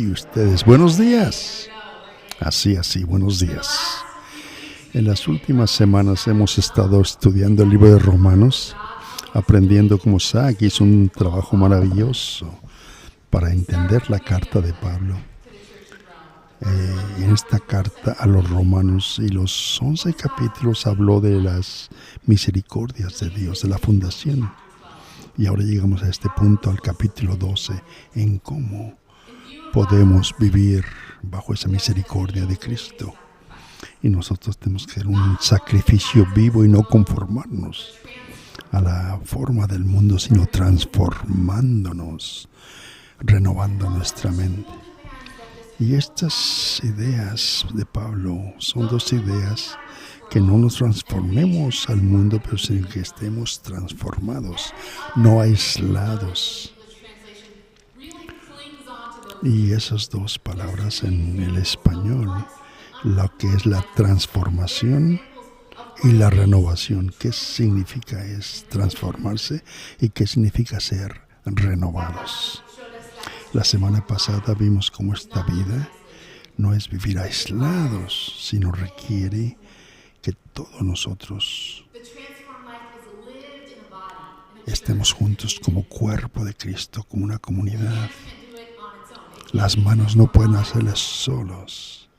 Y ustedes, buenos días. Así, buenos días. En las últimas semanas hemos estado estudiando el libro de Romanos, aprendiendo cómo Zach hizo un trabajo maravilloso para entender la carta de Pablo. En esta carta a los romanos y los 11 capítulos habló de las misericordias de Dios, de la fundación. Y ahora llegamos a este punto, al capítulo 12, en cómo podemos vivir bajo esa misericordia de Cristo. Y nosotros tenemos que hacer un sacrificio vivo y no conformarnos a la forma del mundo, sino transformándonos, renovando nuestra mente. Y estas ideas de Pablo son dos ideas: que no nos transformemos al mundo, pero sino que estemos transformados, no aislados. Y esas dos palabras en el español, lo que es la transformación y la renovación. ¿Qué significa es transformarse y qué significa ser renovados? La semana pasada vimos cómo esta vida no es vivir aislados, sino requiere que todos nosotros estemos juntos como cuerpo de Cristo, como una comunidad. Las manos no pueden hacerlas solos.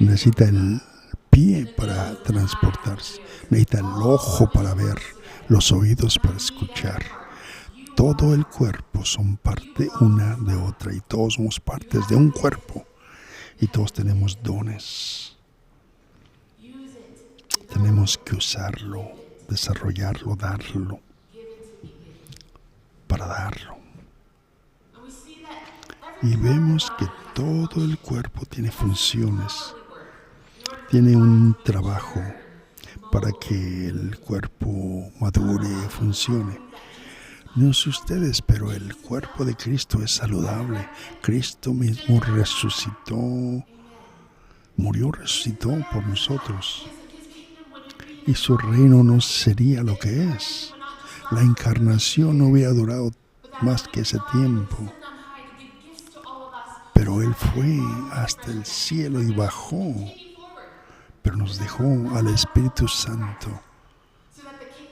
Necesita el pie para transportarse, necesita el ojo para ver, los oídos para escuchar. Todo el cuerpo son parte una de otra y todos somos partes de un cuerpo y todos tenemos dones. Tenemos que usarlo, desarrollarlo, darlo, para darlo. Y vemos que todo el cuerpo tiene funciones, tiene un trabajo para que el cuerpo madure y funcione. No sé ustedes, pero el cuerpo de Cristo es saludable. Cristo mismo resucitó por nosotros. Y su reino no sería lo que es. La encarnación no hubiera durado más que ese tiempo. Pero Él fue hasta el cielo y bajó. Pero nos dejó al Espíritu Santo.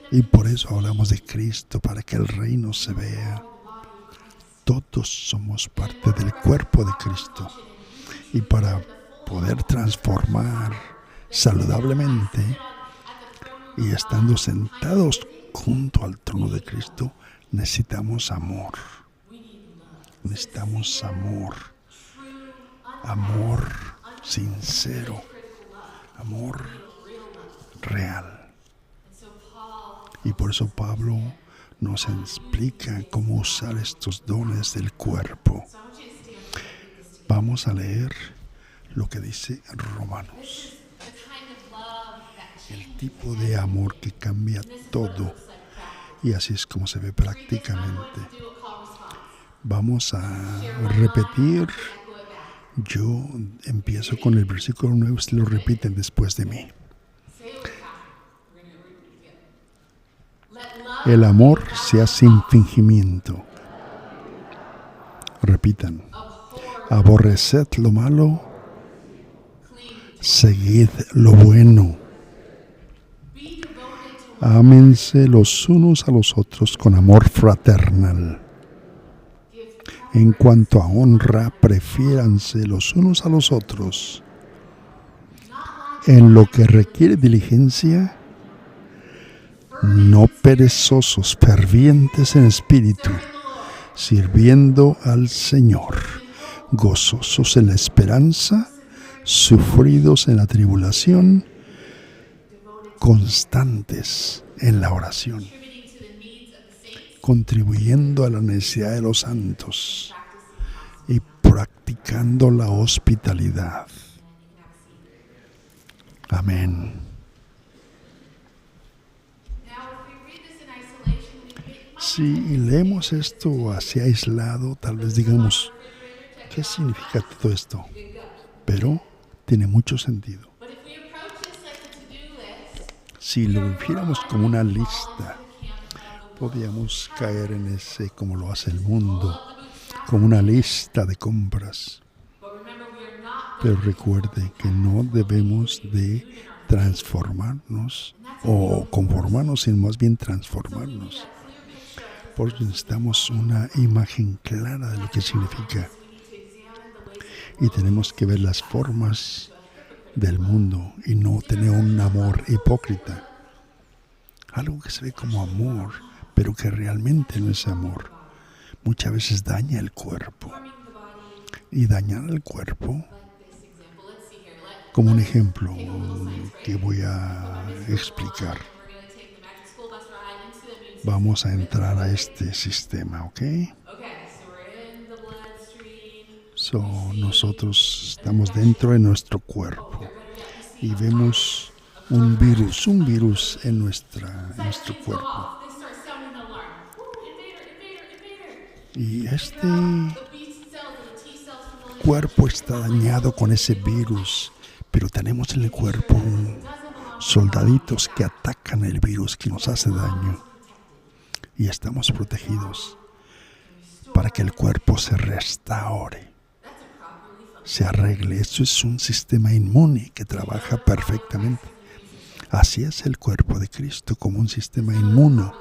Y por eso hablamos de Cristo, para que el reino se vea. Todos somos parte del cuerpo de Cristo. Y para poder transformar saludablemente y estando sentados junto al trono de Cristo, necesitamos amor. Necesitamos amor. Amor sincero. Amor real. Y por eso Pablo nos explica cómo usar estos dones del cuerpo. Vamos a leer lo que dice Romanos. El tipo de amor que cambia todo. Y así es como se ve prácticamente. Vamos a repetir. Yo empiezo con el versículo 9. Ustedes lo repiten después de mí. El amor sea sin fingimiento. Repitan. Aborreced lo malo, seguid lo bueno. Ámense los unos a los otros con amor fraternal. En cuanto a honra, prefiéranse los unos a los otros. En lo que requiere diligencia, no perezosos, fervientes en espíritu, sirviendo al Señor, gozosos en la esperanza, sufridos en la tribulación, constantes en la oración, contribuyendo a la necesidad de los santos y practicando la hospitalidad. Amén. Si leemos esto así aislado, tal vez digamos, ¿qué significa todo esto? Pero tiene mucho sentido. Si lo viéramos como una lista, podríamos caer en ese, como lo hace el mundo, como una lista de compras. Pero recuerde que no debemos de transformarnos o conformarnos, sino más bien transformarnos. Por eso necesitamos una imagen clara de lo que significa. Y tenemos que ver las formas del mundo y no tener un amor hipócrita. Algo que se ve como amor, pero que realmente no es amor. Muchas veces daña el cuerpo. Y dañar el cuerpo, como un ejemplo que voy a explicar. Vamos a entrar a este sistema, ¿ok? Nosotros estamos dentro de nuestro cuerpo y vemos un virus en nuestro cuerpo. Y este cuerpo está dañado con ese virus, pero tenemos en el cuerpo soldaditos que atacan el virus que nos hace daño. Y estamos protegidos para que el cuerpo se restaure, se arregle. Esto es un sistema inmune que trabaja perfectamente. Así es el cuerpo de Cristo, como un sistema inmune.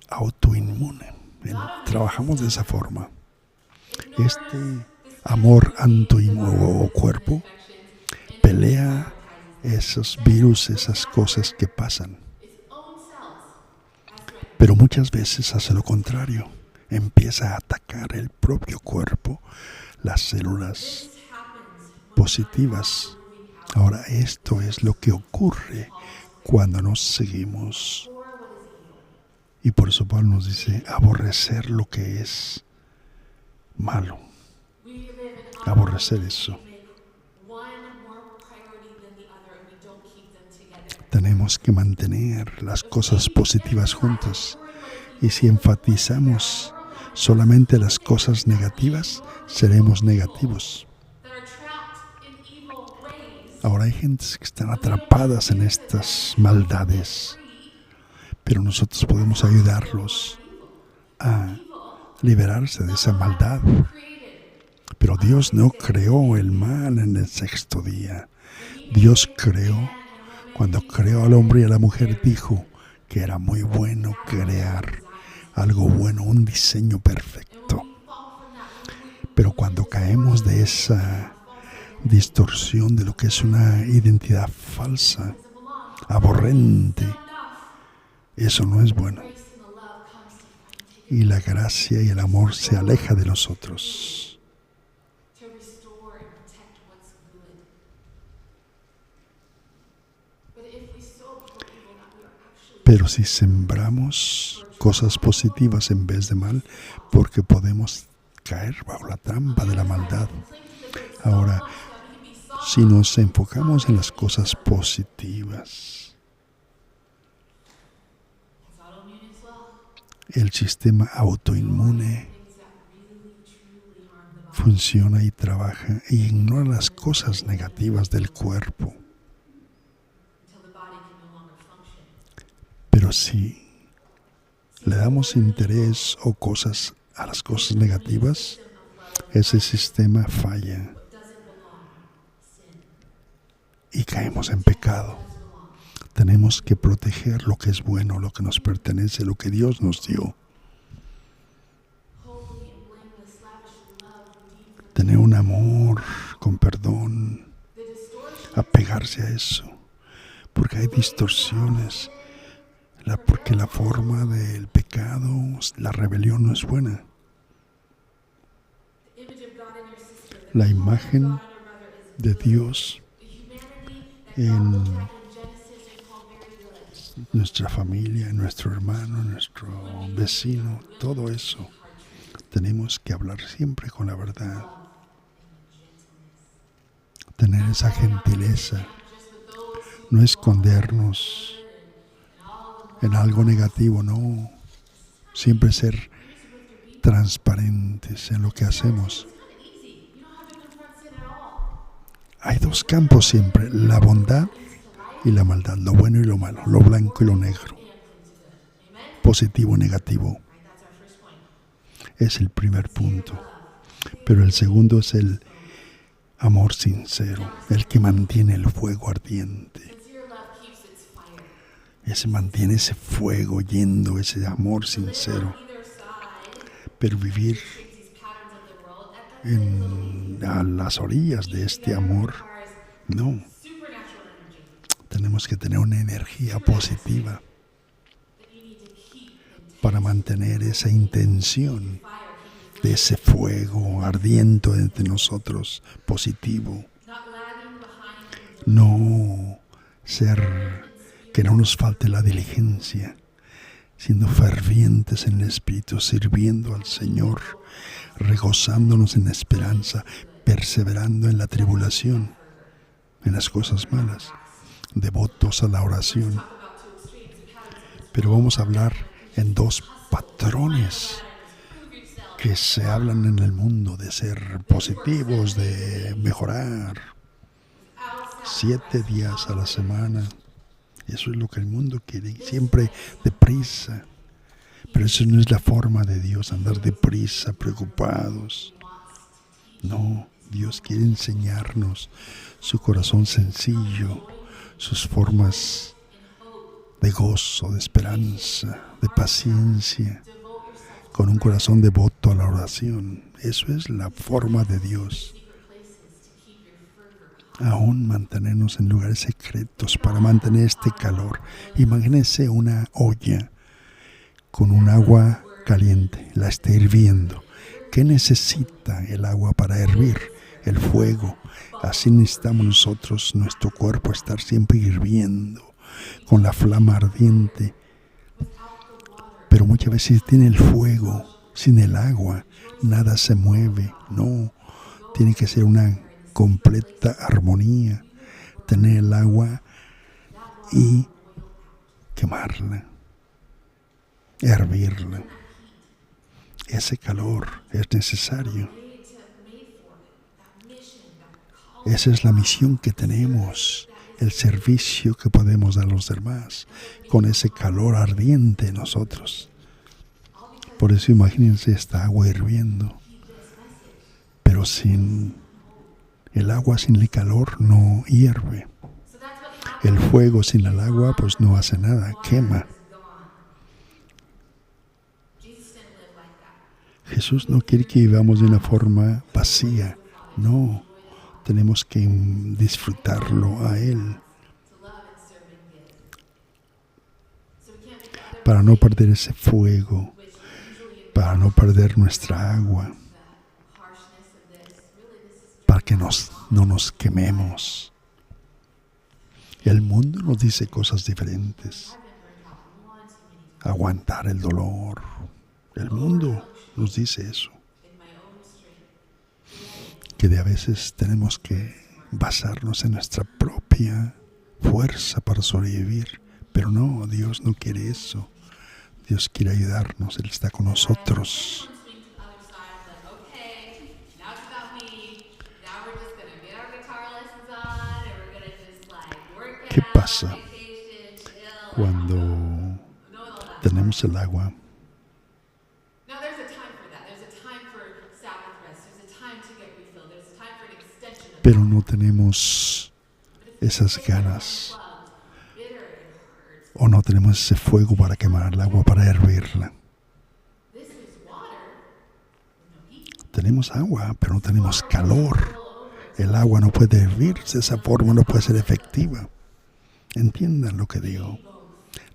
Autoinmune. Trabajamos de esa forma. Este amor o cuerpo pelea esos virus, esas cosas que pasan. Pero muchas veces hace lo contrario. Empieza a atacar el propio cuerpo, las células positivas. Ahora, esto es lo que ocurre cuando nos seguimos. Y por eso Pablo nos dice, aborrecer lo que es malo. Aborrecer eso. Tenemos que mantener las cosas positivas juntas. Y si enfatizamos solamente las cosas negativas, seremos negativos. Ahora hay gentes que están atrapadas en estas maldades, pero nosotros podemos ayudarlos a liberarse de esa maldad. Pero Dios no creó el mal en el sexto día. Dios cuando creó al hombre y a la mujer, dijo que era muy bueno crear algo bueno, un diseño perfecto. Pero cuando caemos de esa distorsión de lo que es una identidad falsa, aborrente, eso no es bueno. Y la gracia y el amor se aleja de nosotros. Pero si sembramos cosas positivas en vez de mal, porque podemos caer bajo la trampa de la maldad. Ahora, si nos enfocamos en las cosas positivas, el sistema autoinmune funciona y trabaja y ignora las cosas negativas del cuerpo. Pero si le damos interés a las cosas negativas, ese sistema falla y caemos en pecado. Tenemos que proteger lo que es bueno, lo que nos pertenece, lo que Dios nos dio. Tener un amor con perdón, apegarse a eso, porque hay distorsiones. Porque la forma del pecado, la rebelión no es buena. La imagen de Dios en nuestra familia, en nuestro hermano, en nuestro vecino, todo eso. Tenemos que hablar siempre con la verdad. Tener esa gentileza, no escondernos en algo negativo, no. Siempre ser transparentes en lo que hacemos. Hay dos campos siempre, la bondad y la maldad, lo bueno y lo malo, lo blanco y lo negro. positivo o negativo. Es el primer punto. Pero el segundo es el amor sincero, el que mantiene el fuego ardiente. Ese mantiene ese fuego yendo, ese amor sincero. Pero vivir a las orillas de este amor, no. Tenemos que tener una energía positiva para mantener esa intención de ese fuego ardiente entre nosotros, positivo. No ser, que no nos falte la diligencia, siendo fervientes en el Espíritu, sirviendo al Señor, regozándonos en la esperanza, perseverando en la tribulación, en las cosas malas, devotos a la oración. Pero vamos a hablar en dos patrones que se hablan en el mundo, de ser positivos, de mejorar 7 días a la semana. Eso es lo que el mundo quiere, siempre deprisa. Pero eso no es la forma de Dios, andar deprisa, preocupados. No, Dios quiere enseñarnos su corazón sencillo, sus formas de gozo, de esperanza, de paciencia, con un corazón devoto a la oración. Eso es la forma de Dios. Aún mantenernos en lugares secretos para mantener este calor. Imagínense una olla con un agua caliente, la está hirviendo. ¿Qué necesita el agua para hervir? El fuego. Así necesitamos nosotros, nuestro cuerpo, estar siempre hirviendo, con la flama ardiente. Pero muchas veces tiene el fuego, sin el agua, nada se mueve. No, tiene que ser una completa armonía, tener el agua y quemarla, hervirla. Ese calor es necesario. Esa es la misión que tenemos, el servicio que podemos dar a los demás, con ese calor ardiente en nosotros. Por eso imagínense esta agua hirviendo, pero sin el agua, sin el calor, no hierve. El fuego sin el agua, pues no hace nada, quema. Jesús no quiere que vivamos de una forma vacía, no. Tenemos que disfrutarlo a Él para no perder ese fuego, para no perder nuestra agua, para que no nos quememos. El mundo nos dice cosas diferentes. Aguantar el dolor. El mundo nos dice eso. Que de a veces tenemos que basarnos en nuestra propia fuerza para sobrevivir. Pero no, Dios no quiere eso. Dios quiere ayudarnos, Él está con nosotros. ¿Qué pasa cuando tenemos el agua? Pero no tenemos esas ganas o no tenemos ese fuego para quemar el agua, para hervirla. Tenemos agua, pero no tenemos calor. El agua no puede hervirse, de esa forma no puede ser efectiva. Entiendan lo que digo.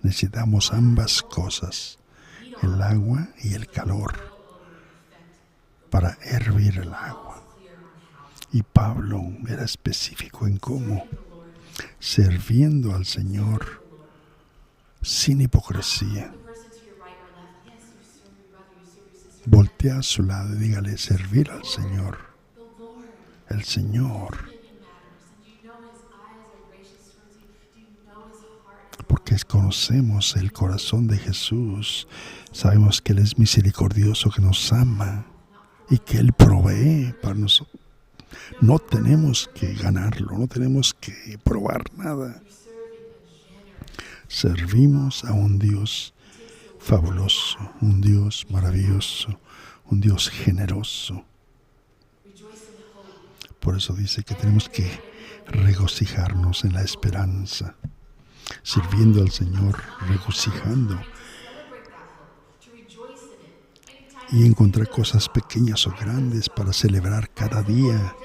Necesitamos ambas cosas, el agua y el calor, para hervir el agua. Y Pablo era específico en cómo, sirviendo al Señor sin hipocresía. Voltea a su lado y dígale, servir al Señor. El Señor. Porque conocemos el corazón de Jesús. Sabemos que Él es misericordioso, que nos ama y que Él provee para nosotros. No tenemos que ganarlo, no tenemos que probar nada. Servimos a un Dios fabuloso, un Dios maravilloso, un Dios generoso. Por eso dice que tenemos que regocijarnos en la esperanza, sirviendo al Señor, regocijando y encontrar cosas pequeñas o grandes para celebrar cada día.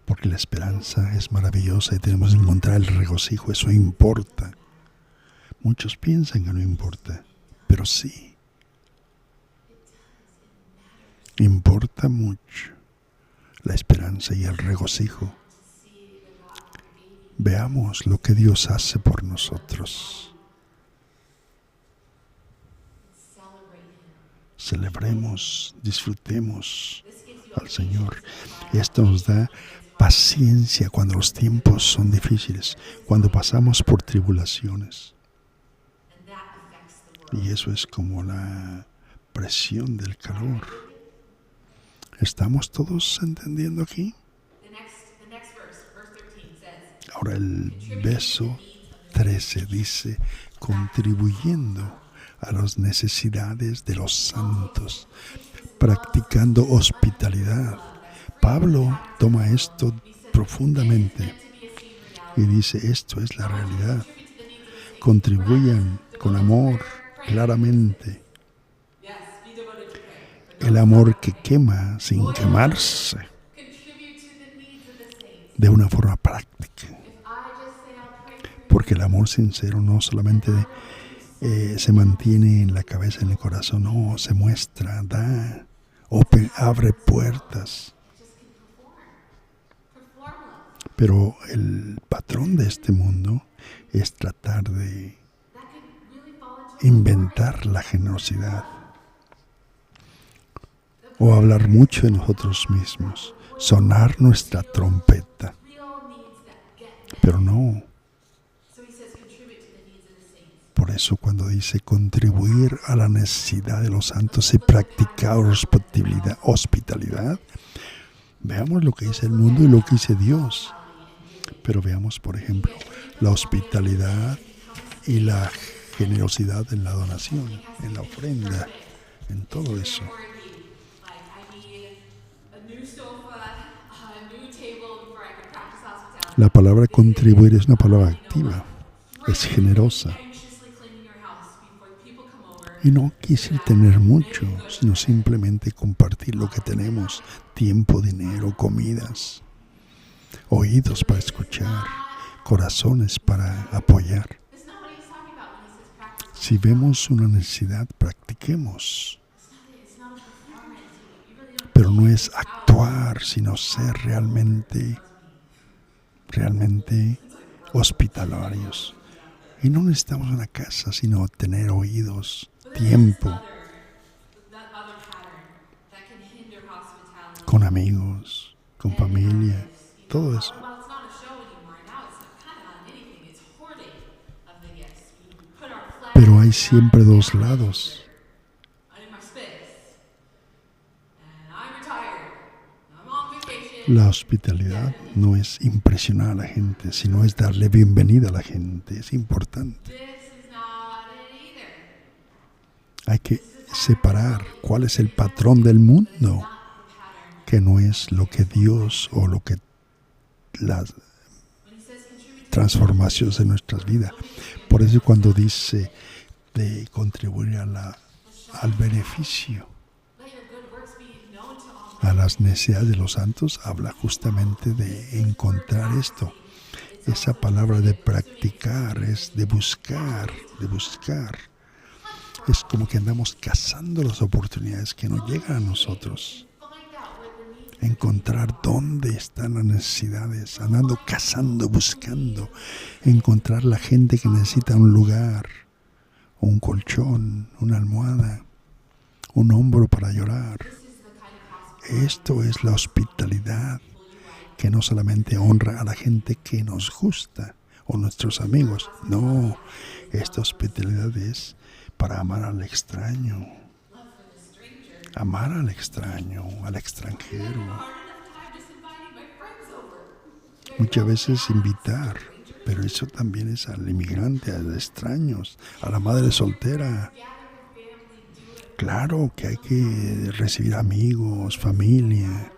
Porque la esperanza es maravillosa y tenemos que encontrar el regocijo, eso importa. Muchos piensan que no importa, pero sí. Importa mucho la esperanza y el regocijo. Veamos lo que Dios hace por nosotros. Celebremos, disfrutemos al Señor. Esto nos da paciencia cuando los tiempos son difíciles, cuando pasamos por tribulaciones. Y eso es como la presión del calor. ¿Estamos todos entendiendo aquí? Ahora el verso 13 dice, contribuyendo a las necesidades de los santos, practicando hospitalidad. Pablo toma esto profundamente y dice, esto es la realidad. Contribuyan con amor, claramente. El amor que quema sin quemarse, de una forma práctica. Porque el amor sincero no solamente se mantiene en la cabeza, en el corazón, no, se muestra, da, abre puertas. Pero el patrón de este mundo es tratar de inventar la generosidad o hablar mucho de nosotros mismos, sonar nuestra trompeta. Pero no. Por eso cuando dice contribuir a la necesidad de los santos y practicar hospitalidad, veamos lo que dice el mundo y lo que dice Dios. Pero veamos, por ejemplo, la hospitalidad y la generosidad en la donación, en la ofrenda, en todo eso. La palabra contribuir es una palabra activa, es generosa. Y no quise tener mucho, sino simplemente compartir lo que tenemos, tiempo, dinero, comidas, oídos para escuchar, corazones para apoyar. Si vemos una necesidad, practiquemos. Pero no es actuar, sino ser realmente hospitalarios. Y no necesitamos una casa, sino tener oídos, tiempo, con amigos, con familia, todo eso. Pero hay siempre dos lados. La hospitalidad no es impresionar a la gente, sino es darle bienvenida a la gente. Es importante. Hay que separar cuál es el patrón del mundo, que no es lo que Dios o lo que las transformaciones de nuestras vidas. Por eso cuando dice de contribuir al beneficio, a las necesidades de los santos, habla justamente de encontrar esto. Esa palabra de practicar es de buscar. Es como que andamos cazando las oportunidades que nos llegan a nosotros. Encontrar dónde están las necesidades, andando cazando, buscando, encontrar la gente que necesita un lugar, un colchón, una almohada, un hombro para llorar. Esto es la hospitalidad, que no solamente honra a la gente que nos gusta o nuestros amigos. No, esta hospitalidad es para amar al extraño, al extranjero. Muchas veces invitar Pero eso también es al inmigrante, a los extraños, a la madre soltera. Claro que hay que recibir amigos, familia,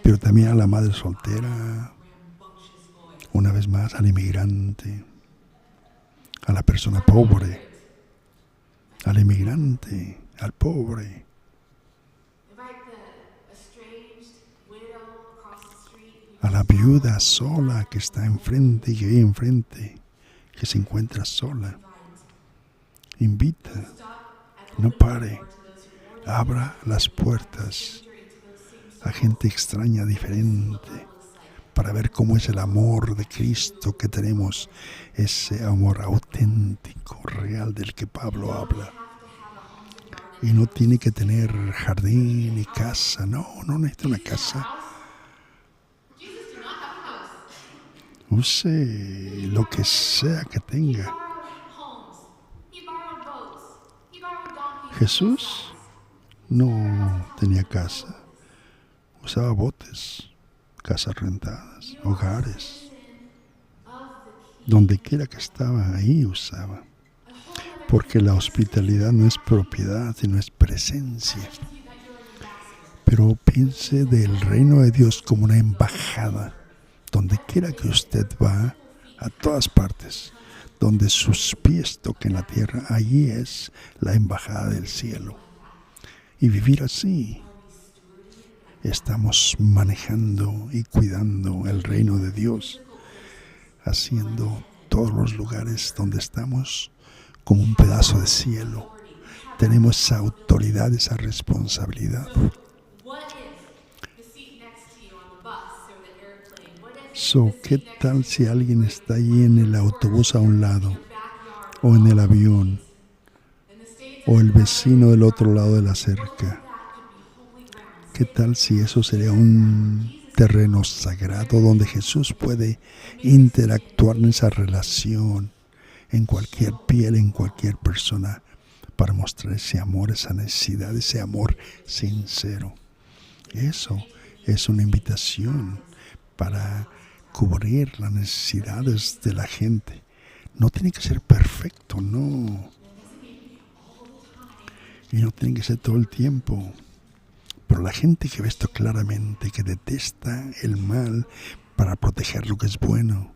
pero también a la madre soltera, una vez más al inmigrante, a la persona pobre, al inmigrante, al pobre, a la viuda sola que está enfrente, que vive enfrente, que se encuentra sola. Invita, no pare, abra las puertas a gente extraña, diferente, para ver cómo es el amor de Cristo que tenemos, ese amor auténtico, real del que Pablo habla. Y no tiene que tener jardín ni casa, no necesita una casa. Use lo que sea que tenga. Jesús no tenía casa, usaba botes, casas rentadas, hogares. Donde quiera que estaba, ahí usaba. Porque la hospitalidad no es propiedad, sino es presencia. Pero piense del reino de Dios como una embajada. Donde quiera que usted va, a todas partes, donde sus pies toquen la tierra, allí es la embajada del cielo. Y vivir así, estamos manejando y cuidando el reino de Dios, haciendo todos los lugares donde estamos como un pedazo de cielo. Tenemos esa autoridad, esa responsabilidad. ¿Qué tal si alguien está ahí en el autobús a un lado, o en el avión, o el vecino del otro lado de la cerca? ¿Qué tal si eso sería un terreno sagrado donde Jesús puede interactuar en esa relación, en cualquier piel, en cualquier persona, para mostrar ese amor, esa necesidad, ese amor sincero? Eso es una invitación para cubrir las necesidades de la gente. No tiene que ser perfecto, no. Y no tiene que ser todo el tiempo. Pero la gente que ve esto claramente, que detesta el mal para proteger lo que es bueno,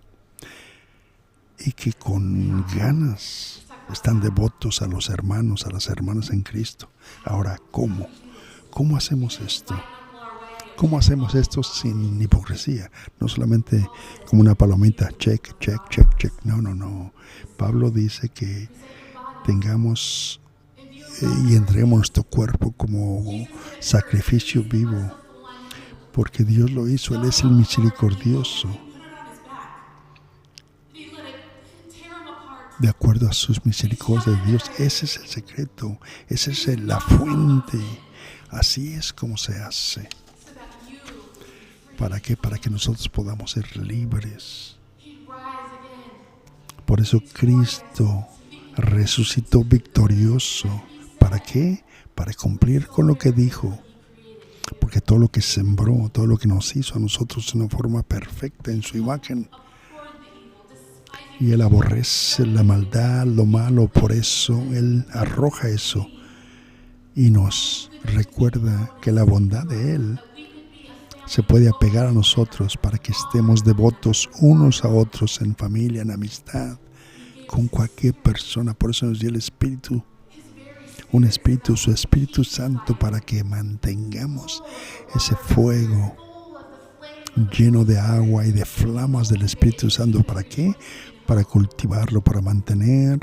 y que con ganas están devotos a los hermanos, a las hermanas en Cristo. Ahora, ¿cómo? ¿Cómo hacemos esto? ¿Cómo hacemos esto sin hipocresía? No solamente como una palomita, check, check, check, check. No. Pablo dice que tengamos y entreguemos nuestro cuerpo como sacrificio vivo, porque Dios lo hizo, Él es el misericordioso. De acuerdo a sus misericordias de Dios, ese es el secreto, esa es la fuente. Así es como se hace. ¿Para qué? Para que nosotros podamos ser libres. Por eso Cristo resucitó victorioso. ¿Para qué? Para cumplir con lo que dijo. Porque todo lo que sembró, todo lo que nos hizo a nosotros de una forma perfecta en su imagen. Y Él aborrece la maldad, lo malo, por eso Él arroja eso. Y nos recuerda que la bondad de Él se puede apegar a nosotros para que estemos devotos unos a otros en familia, en amistad, con cualquier persona. Por eso nos dio el Espíritu, un Espíritu, su Espíritu Santo, para que mantengamos ese fuego lleno de agua y de flamas del Espíritu Santo. ¿Para qué? Para cultivarlo, para mantener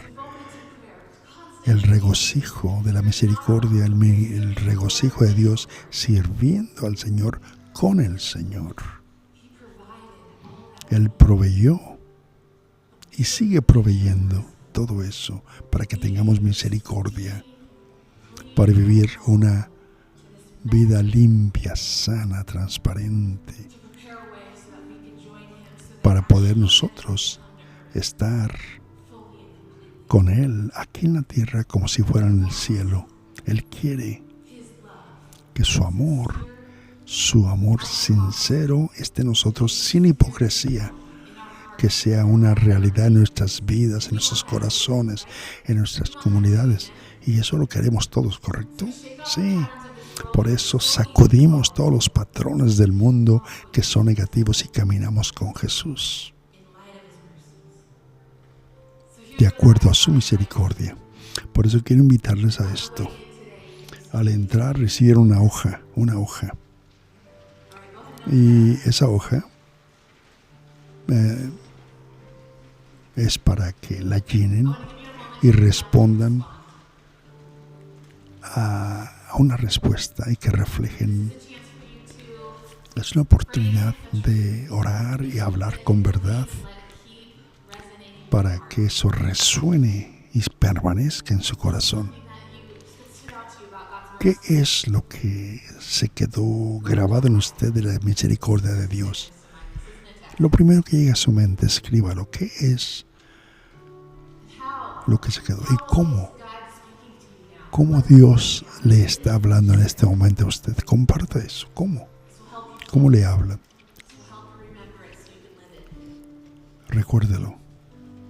el regocijo de la misericordia, el regocijo de Dios, sirviendo al Señor con el Señor. Él proveyó y sigue proveyendo todo eso para que tengamos misericordia, para vivir una vida limpia, sana, transparente, para poder nosotros estar con Él aquí en la tierra como si fuera en el cielo. Él quiere que su amor sincero esté en nosotros sin hipocresía. que sea una realidad en nuestras vidas, en nuestros corazones, en nuestras comunidades. Y eso lo queremos todos, ¿correcto? Sí. Por eso sacudimos todos los patrones del mundo que son negativos y caminamos con Jesús, de acuerdo a su misericordia. Por eso quiero invitarles a esto. Al entrar recibieron una hoja. Y esa hoja es para que la llenen y respondan a una respuesta y que reflejen. Es una oportunidad de orar y hablar con verdad para que eso resuene y permanezca en su corazón. ¿Qué es lo que se quedó grabado en usted de la misericordia de Dios? Lo primero que llega a su mente, escríbalo. ¿Qué es lo que se quedó? ¿Y cómo? ¿Cómo Dios le está hablando en este momento a usted? Comparta eso. ¿Cómo? ¿Cómo le habla? Recuérdelo.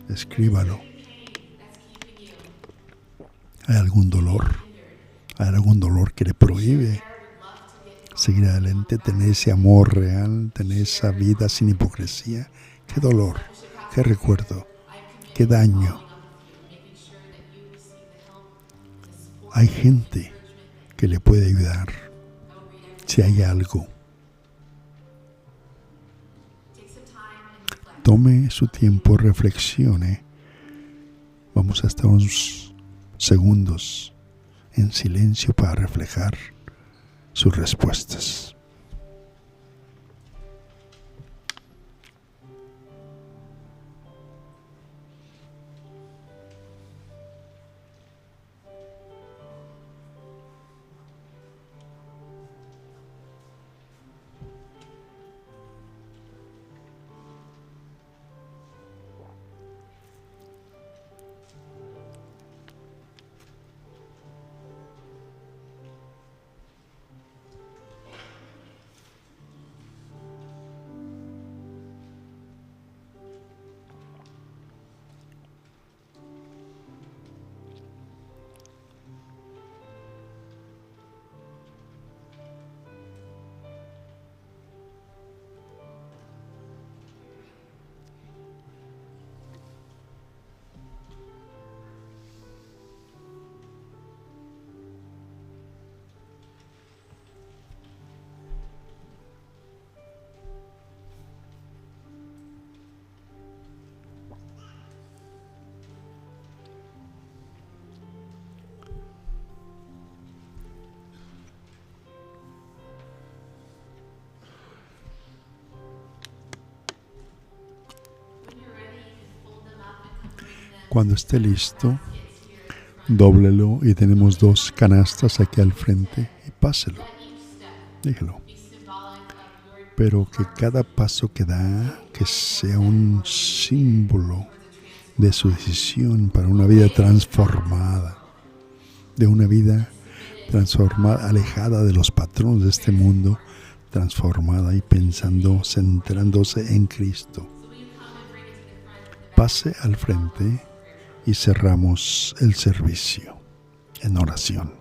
Escríbalo. ¿Hay algún dolor? ¿Hay algún dolor que le prohíbe seguir adelante, tener ese amor real, tener esa vida sin hipocresía? ¿Qué dolor? ¿Qué recuerdo? ¿Qué daño? Hay gente que le puede ayudar si hay algo. Tome su tiempo, reflexione. Vamos a estar unos segundos en silencio para reflejar sus respuestas. Cuando esté listo, dóblelo y tenemos 2 canastas aquí al frente y páselo. Déjelo. Pero que cada paso que da, que sea un símbolo de su decisión para una vida transformada, de una vida transformada, alejada de los patrones de este mundo, transformada y pensando, centrándose en Cristo. Pase al frente y cerramos el servicio en oración.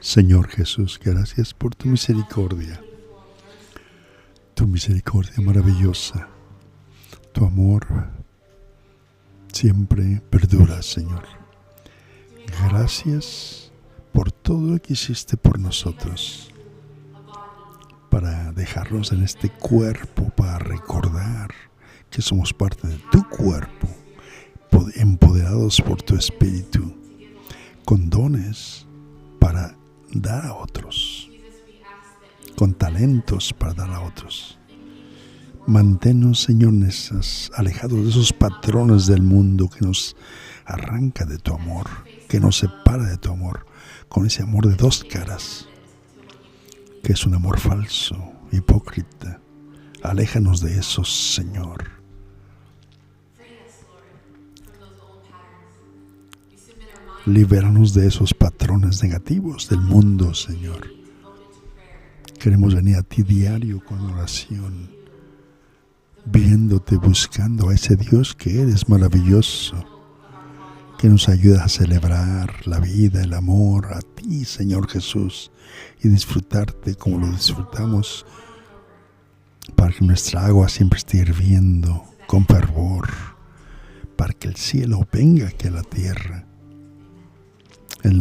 Señor Jesús, gracias por tu misericordia maravillosa. Tu amor siempre perdura, Señor. Gracias por todo lo que hiciste por nosotros, para dejarnos en este cuerpo, para recordar que somos parte de tu cuerpo, empoderados por tu Espíritu, con dones para dar a otros, con talentos para dar a otros. Manténnos, Señor, alejados de esos patrones del mundo que nos arranca de tu amor, que nos separa de tu amor, con ese amor de dos caras, que es un amor falso, hipócrita. Aléjanos de eso, Señor. Libéranos de esos patrones negativos del mundo, Señor. Queremos venir a ti diario con oración, viéndote, buscando a ese Dios que eres maravilloso, que nos ayuda a celebrar la vida, el amor a ti, Señor Jesús, y disfrutarte como lo disfrutamos, para que nuestra agua siempre esté hirviendo con fervor, para que el cielo venga aquí a la tierra,